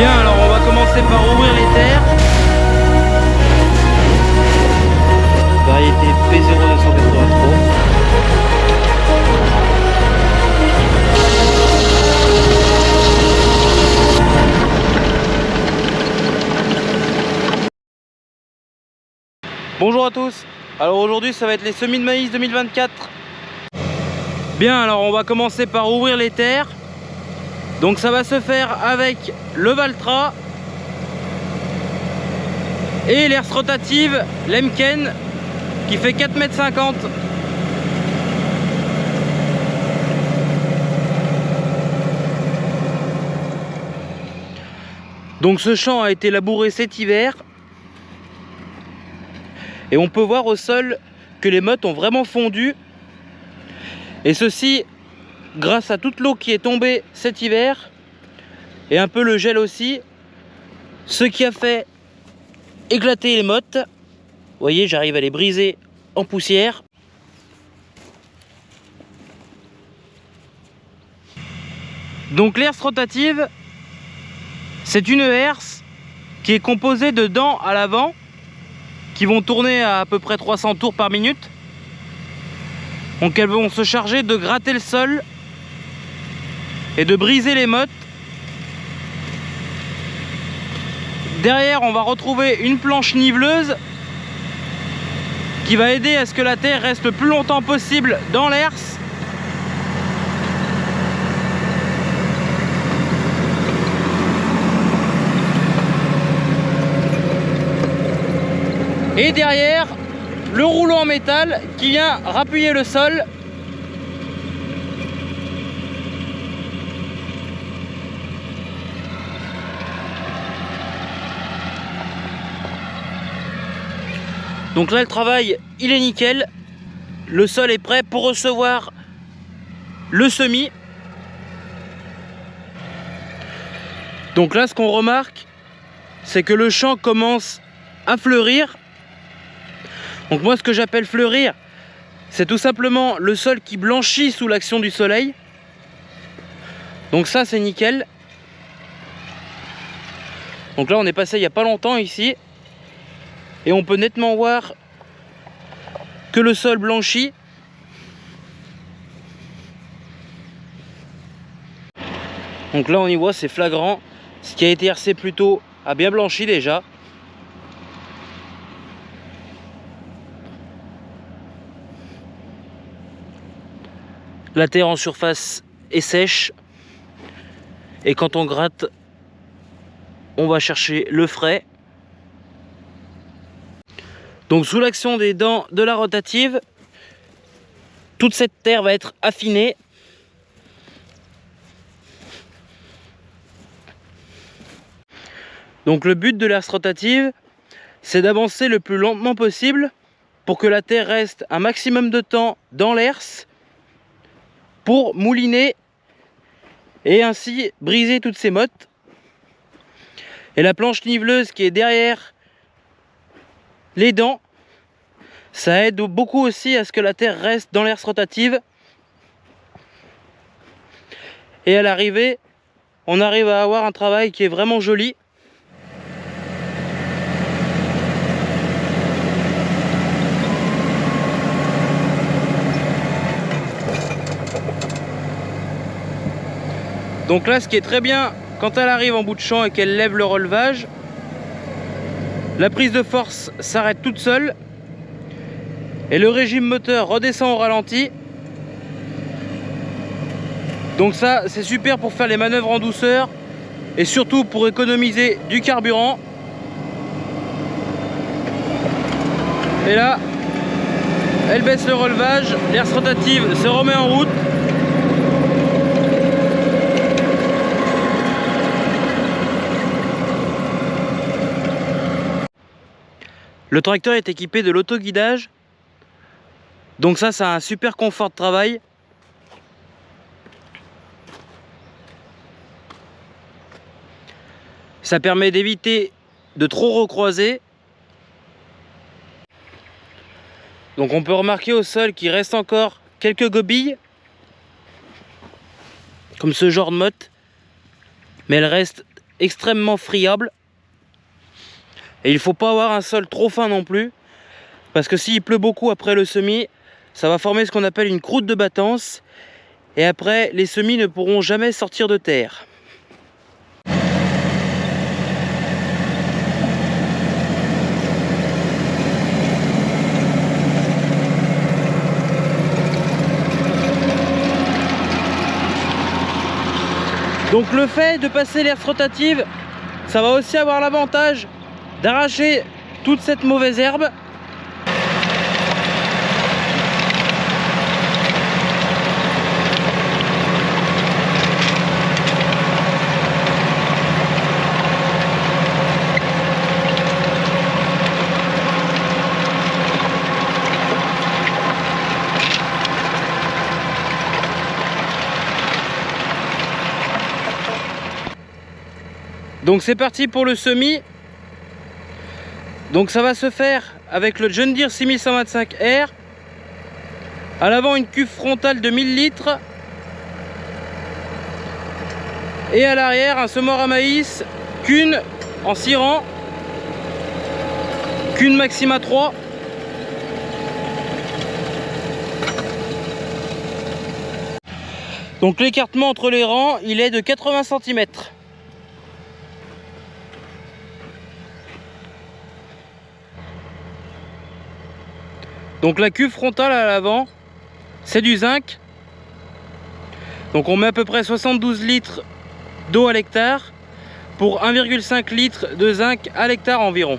Bien, alors on va commencer par ouvrir les terres. Variété P0283. Bonjour à tous. Alors aujourd'hui ça va être les semis de maïs 2024. Bien, alors on va commencer par ouvrir les terres. Donc ça va se faire avec le Valtra et l'herse rotative Lemken qui fait 4,50 m. Donc ce champ a été labouré cet hiver et on peut voir au sol que les mottes ont vraiment fondu, et ceci grâce à toute l'eau qui est tombée cet hiver et un peu le gel aussi, ce qui a fait éclater les mottes. Vous voyez, j'arrive à les briser en poussière. Donc l'herse rotative, c'est une herse qui est composée de dents à l'avant qui vont tourner à peu près 300 tours par minute. Donc elles vont se charger de gratter le sol et de briser les mottes. Derrière, on va retrouver une planche niveleuse qui va aider à ce que la terre reste le plus longtemps possible dans l'herse. Et derrière, le rouleau en métal qui vient rappuyer le sol. Donc là le travail il est nickel, le sol est prêt pour recevoir le semis. Donc là ce qu'on remarque, c'est que le champ commence à fleurir. Donc moi ce que j'appelle fleurir, c'est tout simplement le sol qui blanchit sous l'action du soleil. Donc ça c'est nickel. Donc là on est passé il n'y a pas longtemps ici. Et on peut nettement voir que le sol blanchit. Donc là on y voit, c'est flagrant. Ce qui a été hercé plus tôt a bien blanchi déjà. La terre en surface est sèche. Et quand on gratte, on va chercher le frais. Donc sous l'action des dents de la rotative, toute cette terre va être affinée. Donc le but de l'herse rotative, c'est d'avancer le plus lentement possible pour que la terre reste un maximum de temps dans l'herse pour mouliner et ainsi briser toutes ces mottes. Et la planche niveleuse qui est derrière les dents, ça aide beaucoup aussi à ce que la terre reste dans l'herse rotative. Et à l'arrivée, on arrive à avoir un travail qui est vraiment joli. Donc là, ce qui est très bien, quand elle arrive en bout de champ et qu'elle lève le relevage, la prise de force s'arrête toute seule et le régime moteur redescend au ralenti. Donc ça, c'est super pour faire les manœuvres en douceur et surtout pour économiser du carburant. Et là, Elle baisse le relevage, l'herse rotative se remet en route. Le tracteur est équipé de l'autoguidage. Donc ça a un super confort de travail. Ça permet d'éviter de trop recroiser. Donc on peut remarquer au sol qu'il reste encore quelques gobilles, comme ce genre de motte, mais elle reste extrêmement friable. Et il ne faut pas avoir un sol trop fin non plus, parce que s'il pleut beaucoup après le semis, ça va former ce qu'on appelle une croûte de battance, et après les semis ne pourront jamais sortir de terre. Donc le fait de passer l'herse rotative, ça va aussi avoir l'avantage d'arracher toute cette mauvaise herbe. Donc c'est parti pour le semis. Donc ça va se faire avec le John Deere 6125R. À l'avant une cuve frontale de 1000 litres. Et à l'arrière un semoir à maïs, Kuhn en 6 rangs. Kuhn Maxima 3. Donc l'écartement entre les rangs, il est de 80 cm. Donc la cuve frontale à l'avant, c'est du zinc. Donc on met à peu près 72 litres d'eau à l'hectare pour 1,5 litre de zinc à l'hectare environ.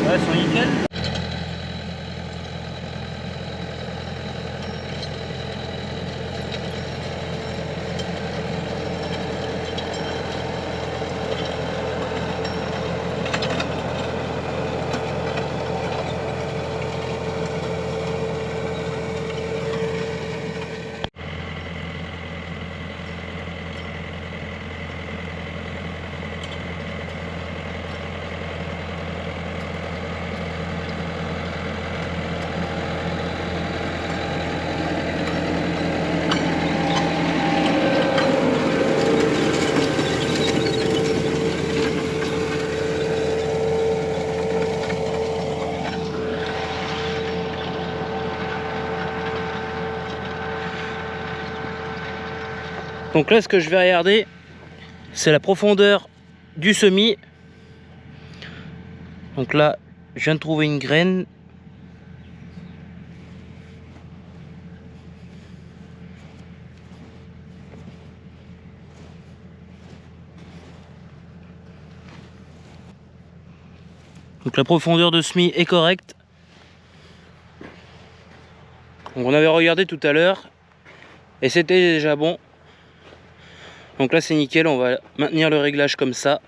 Ouais, ils sont nickel. Donc là, ce que je vais regarder, c'est la profondeur du semis. Donc là, je viens de trouver une graine. Donc la profondeur de semis est correcte. Donc on avait regardé tout à l'heure et c'était déjà bon. Donc là c'est nickel, on va maintenir le réglage comme ça.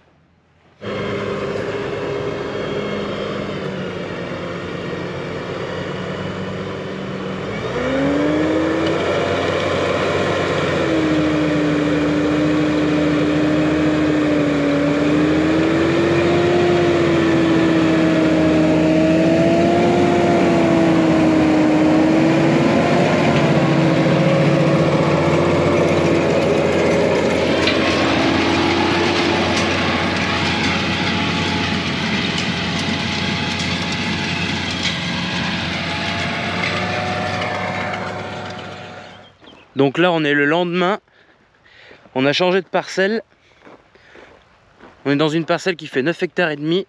Donc là on est le lendemain, on a changé de parcelle. On est dans une parcelle qui fait 9 hectares et demi.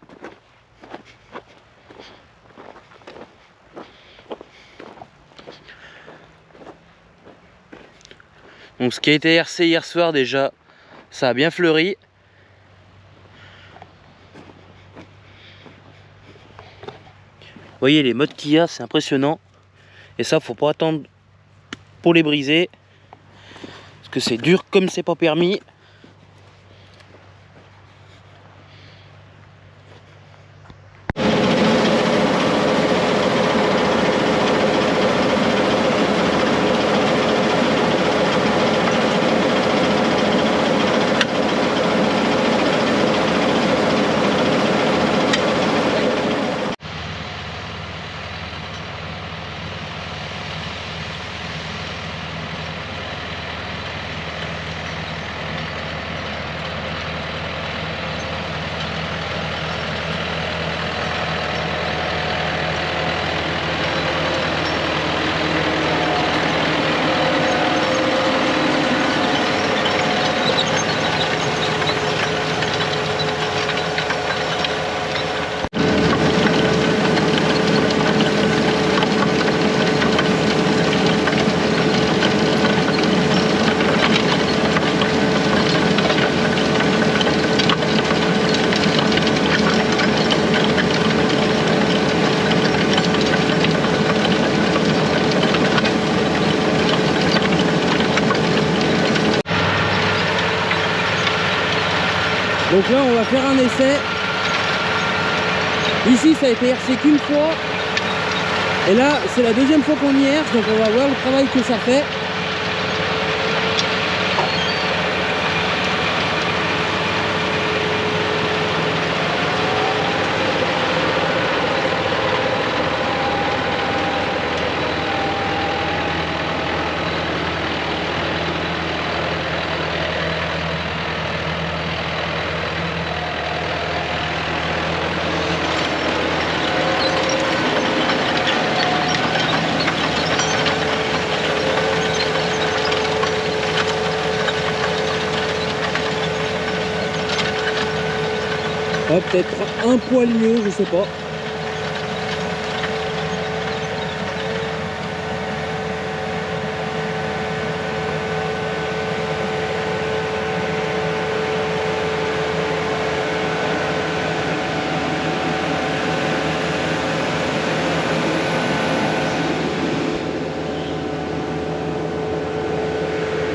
Donc ce qui a été hercé hier soir déjà, ça a bien fleuri. Vous voyez les mottes qu'il y a, c'est impressionnant. Et ça, faut pas attendre pour les briser. Parce que c'est dur comme c'est pas permis. Donc là on va faire un essai. Ici ça a été hercé qu'une fois. Et là c'est la deuxième fois qu'on y herse, donc on va voir le travail que ça fait. Ouais, peut-être un poil mieux, je sais pas.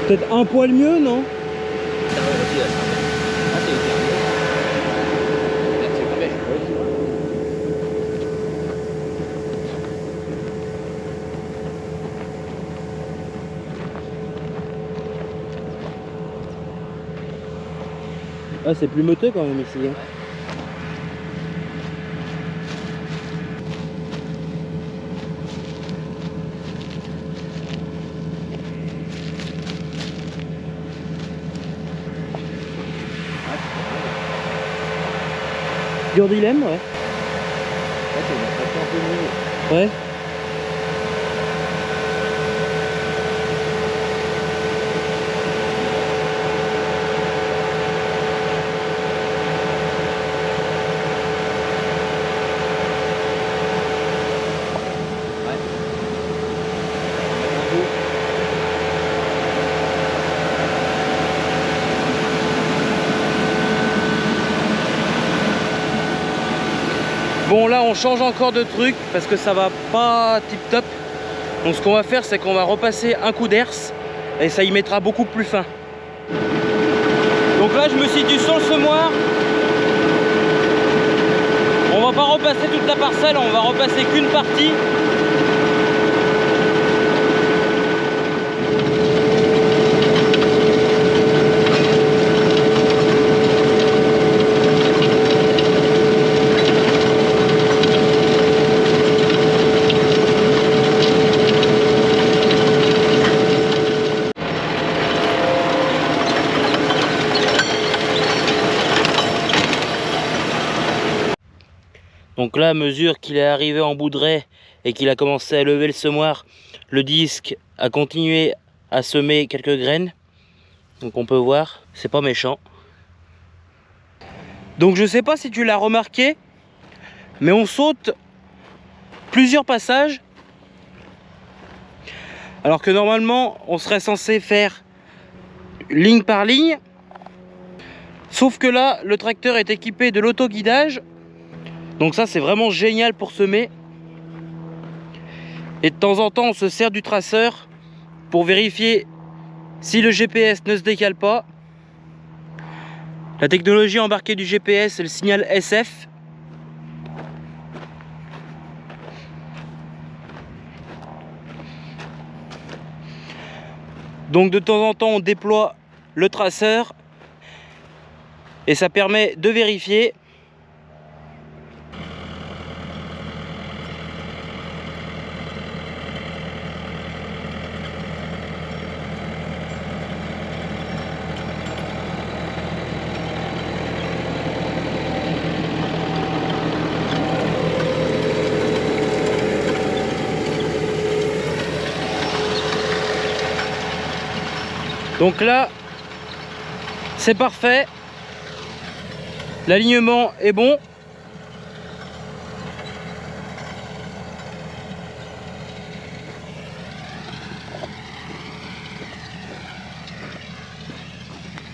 Peut-être un poil mieux, non? Ah, c'est plus moteur quand même ici. Hein. Dur dilemme, ouais. Ouais. Bon là on change encore de truc parce que ça va pas tip top. Donc ce qu'on va faire c'est qu'on va repasser un coup d'herse et ça y mettra beaucoup plus fin. Donc là je me situe sur le semoir. On va pas repasser toute la parcelle, on va repasser qu'une partie. Donc là, à mesure qu'il est arrivé en bout de raie et qu'il a commencé à lever le semoir, le disque a continué à semer quelques graines. Donc on peut voir, c'est pas méchant. Donc je sais pas si tu l'as remarqué, mais on saute plusieurs passages. Alors que normalement, on serait censé faire ligne par ligne. Sauf que là, le tracteur est équipé de l'autoguidage. Donc ça, c'est vraiment génial pour semer. Et de temps en temps, on se sert du traceur pour vérifier si le GPS ne se décale pas. La technologie embarquée du GPS, c'est le signal SF. Donc de temps en temps, on déploie le traceur et ça permet de vérifier. Donc là, c'est parfait. L'alignement est bon.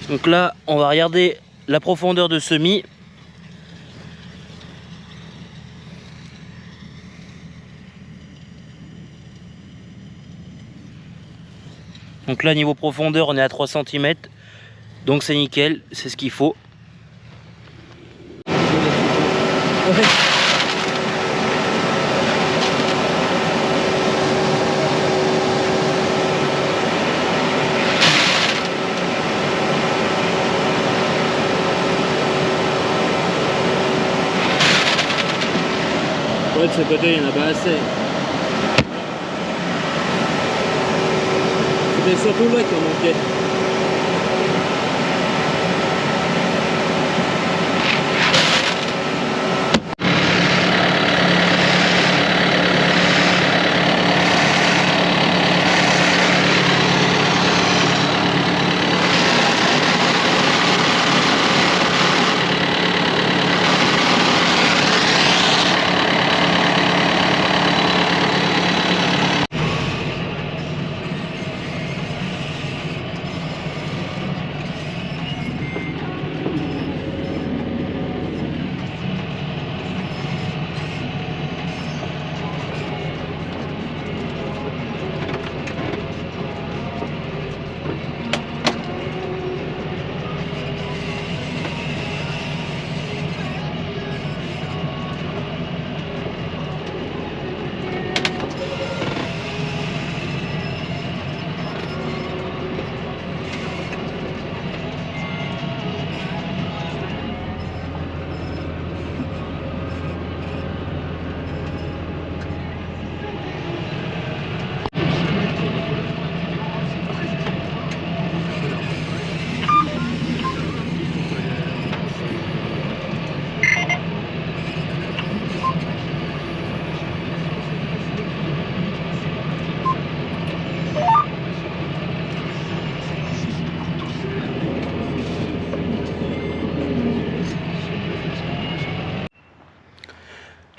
Donc là, on va regarder la profondeur de semis. Donc là, niveau profondeur, on est à 3 cm. Donc c'est nickel, c'est ce qu'il faut. Ouais, de ce côté, il n'y en a pas assez. C'était surtout là qu'il en manquait.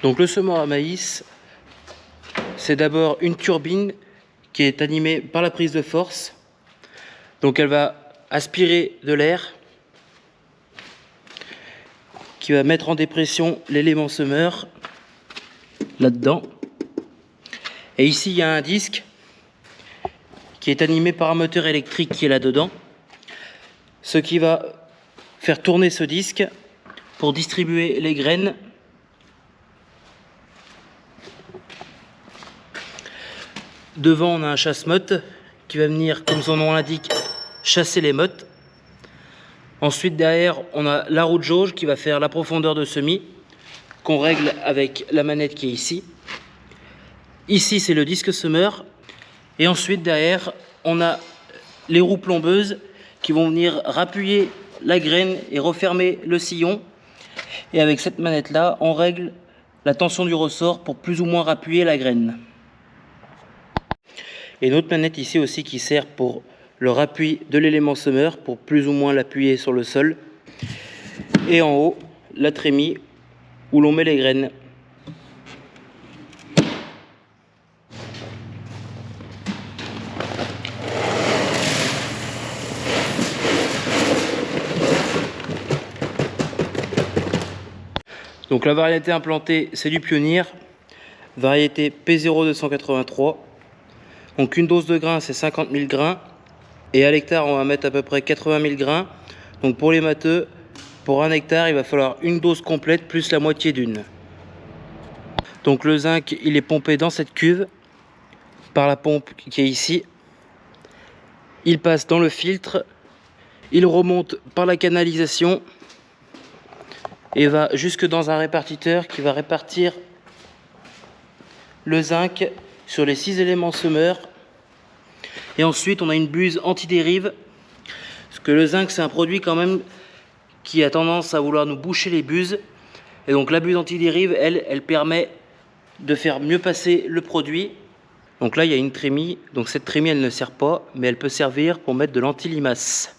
Donc le semeur à maïs, c'est d'abord une turbine qui est animée par la prise de force. Donc elle va aspirer de l'air qui va mettre en dépression l'élément semeur là-dedans. Et ici il y a un disque qui est animé par un moteur électrique qui est là-dedans. Ce qui va faire tourner ce disque pour distribuer les graines. Devant, on a un chasse-motte qui va venir, comme son nom l'indique, chasser les mottes. Ensuite, derrière, on a la roue de jauge qui va faire la profondeur de semis, qu'on règle avec la manette qui est ici. Ici, c'est le disque semeur. Et ensuite, derrière, on a les roues plombeuses qui vont venir rappuyer la graine et refermer le sillon. Et avec cette manette-là, on règle la tension du ressort pour plus ou moins rappuyer la graine. Et une autre manette ici aussi qui sert pour leur appui de l'élément semeur, pour plus ou moins l'appuyer sur le sol. Et en haut, la trémie où l'on met les graines. Donc la variété implantée, c'est du Pionnier, variété P0283. Donc une dose de grains, c'est 50 000 grains. Et à l'hectare, on va mettre à peu près 80 000 grains. Donc pour les matheux, pour 1 hectare, il va falloir une dose complète plus la moitié d'une. Donc le zinc, il est pompé dans cette cuve par la pompe qui est ici. Il passe dans le filtre, il remonte par la canalisation et va jusque dans un répartiteur qui va répartir le zinc sur les 6 éléments semeurs. Et ensuite, on a une buse anti-dérive, parce que le zinc, c'est un produit quand même qui a tendance à vouloir nous boucher les buses. Et donc la buse anti-dérive, elle permet de faire mieux passer le produit. Donc là, il y a une trémie. Donc cette trémie, elle ne sert pas, mais elle peut servir pour mettre de l'anti-limace.